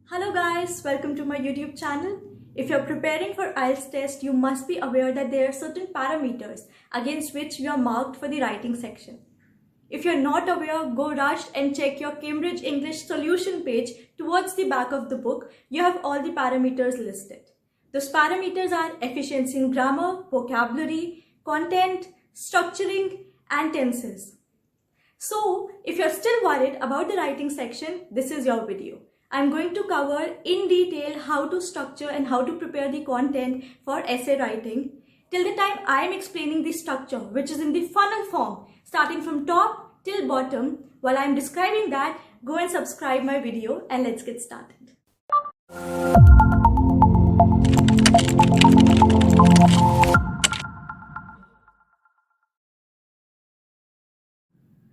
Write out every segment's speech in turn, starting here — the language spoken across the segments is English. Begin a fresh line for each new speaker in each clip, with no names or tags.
Hello guys, welcome to my YouTube channel. If you're preparing for IELTS test, you must be aware that there are certain parameters against which you are marked for the writing section. If you're not aware, go rush and check your Cambridge English solution page towards the back of the book. You have all the parameters listed. Those parameters are efficiency in grammar, vocabulary, content, structuring, and tenses. So, if you're still worried about the writing section, this is your video. I'm going to cover in detail how to structure and how to prepare the content for essay writing. Till the time I am explaining the structure, which is in the funnel form, starting from top till bottom. While I'm describing that, go and subscribe my video and let's get started.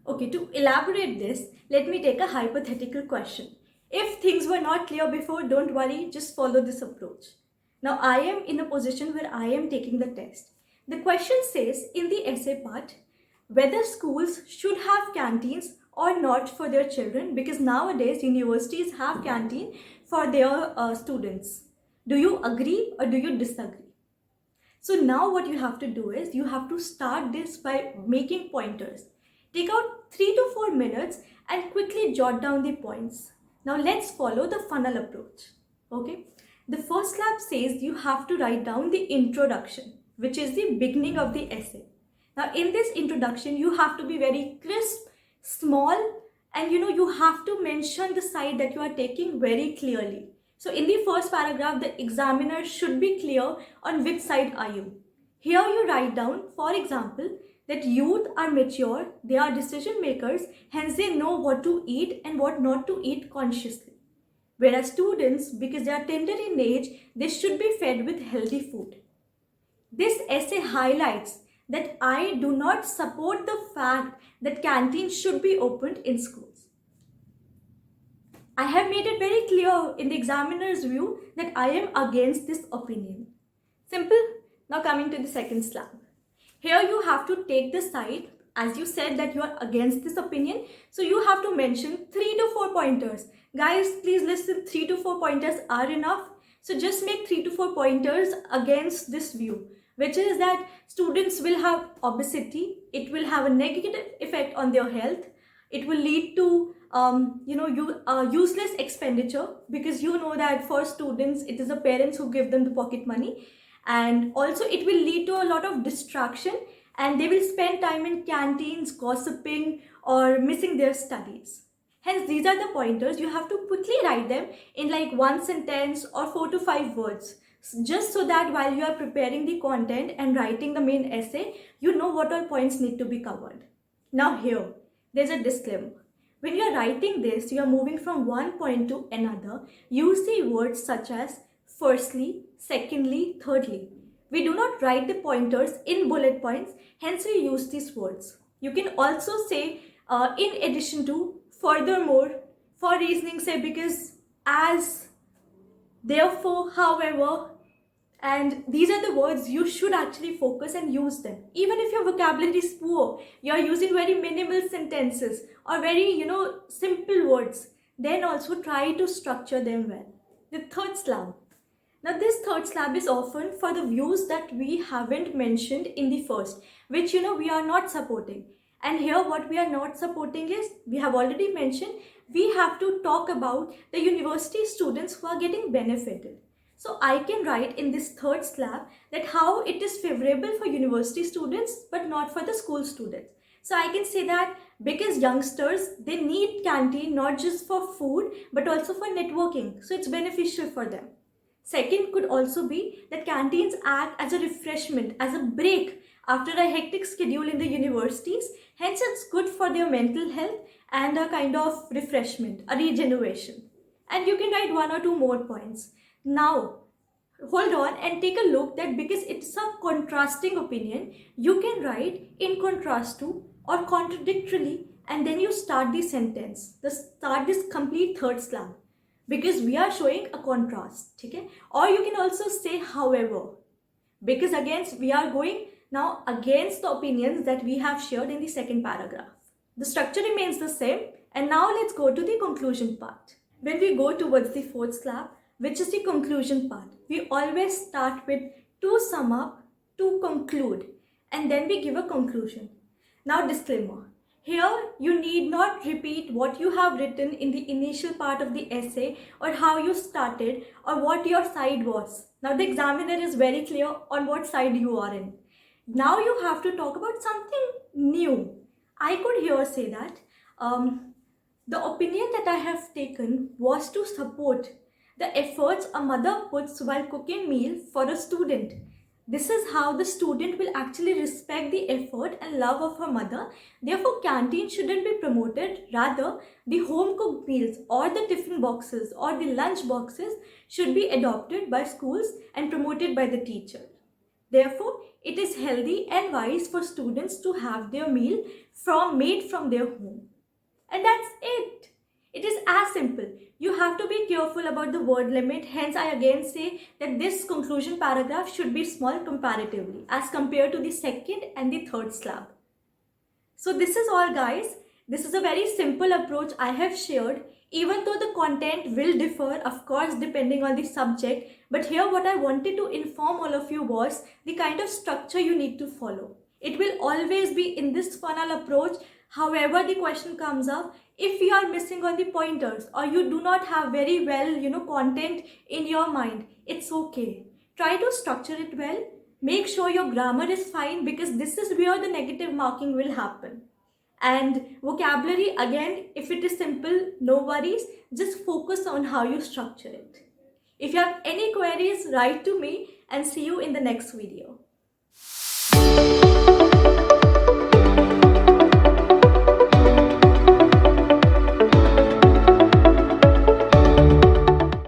Okay, to elaborate this, let me take a hypothetical question. If things were not clear before, don't worry, just follow this approach. Now, I am in a position where I am taking the test. The question says in the essay part, whether schools should have canteens or not for their children, because nowadays universities have canteen for their students. Do you agree or do you disagree? So now what you have to do is you have to start this by making pointers. Take out 3 to 4 minutes and quickly jot down the points. Now let's follow the funnel approach. Okay. The first slab says you have to write down the introduction, which is the beginning of the essay. Now in this introduction, you have to be very crisp, small, and you have to mention the side that you are taking very clearly. So in the first paragraph, the examiner should be clear on which side are you. Here you write down, for example, that youth are mature, they are decision makers, hence they know what to eat and what not to eat consciously. Whereas students, because they are tender in age, they should be fed with healthy food. This essay highlights that I do not support the fact that canteens should be opened in schools. I have made it very clear in the examiner's view that I am against this opinion. Simple. Now coming to the second slab. Here you have to take the side, as you said that you are against this opinion. So you have to mention 3 to 4 pointers. Guys, please listen, 3 to 4 pointers are enough. So just make 3 to 4 pointers against this view, which is that students will have obesity. It will have a negative effect on their health. It will lead to useless expenditure, because you know that for students, it is the parents who give them the pocket money. And also it will lead to a lot of distraction and they will spend time in canteens, gossiping or missing their studies. Hence, these are the pointers. You have to quickly write them in like one sentence or 4 to 5 words, just so that while you are preparing the content and writing the main essay, you know what all points need to be covered. Now here, there's a disclaimer. When you are writing this, you are moving from one point to another. Use the words such as firstly, secondly, thirdly. We do not write the pointers in bullet points, hence we use these words. You can also say in addition to, furthermore, for reasoning, say because, as, therefore, however, and these are the words you should actually focus and use them. Even if your vocabulary is poor, you are using very minimal sentences or very, simple words, then also try to structure them well. The third slab. Now this third slab is often for the views that we haven't mentioned in the first, which we are not supporting. And here what we are not supporting is, we have already mentioned, we have to talk about the university students who are getting benefited. So I can write in this third slab that how it is favorable for university students but not for the school students. So I can say that because youngsters, they need canteen not just for food but also for networking. So it's beneficial for them. Second could also be that canteens act as a refreshment, as a break after a hectic schedule in the universities. Hence, it's good for their mental health and a kind of refreshment, a regeneration. And you can write 1 or 2 more points. Now, hold on and take a look that because it's a contrasting opinion, you can write in contrast to or contradictorily, and then you start the sentence. Start this complete third slab, because we are showing a contrast, okay? Or you can also say however, because again we are going now against the opinions that we have shared in the second paragraph. The structure remains the same, and now let's go to the conclusion part. when we go towards the fourth slab, which is the conclusion part, we always start with to sum up, to conclude, and then we give a conclusion. Now, disclaimer. Here, you need not repeat what you have written in the initial part of the essay or how you started or what your side was. Now, the examiner is very clear on what side you are in. Now, you have to talk about something new. I could here say that the opinion that I have taken was to support the efforts a mother puts while cooking meal for a student. This is how the student will actually respect the effort and love of her mother. Therefore, canteen shouldn't be promoted. Rather, the home cooked meals or the tiffin boxes or the lunch boxes should be adopted by schools and promoted by the teacher. Therefore, it is healthy and wise for students to have their meal made from their home. And that's it. It is as simple. You have to be careful about the word limit. Hence, I again say that this conclusion paragraph should be small comparatively as compared to the second and the third slab. So this is all, guys. This is a very simple approach I have shared, even though the content will differ, of course, depending on the subject. But here what I wanted to inform all of you was the kind of structure you need to follow. It will always be in this funnel approach. However the question comes up, if you are missing on the pointers or you do not have very well, content in your mind, it's okay. Try to structure it well. Make sure your grammar is fine, because this is where the negative marking will happen. And vocabulary, again, if it is simple, no worries. Just focus on how you structure it. If you have any queries, write to me, and see you in the next video.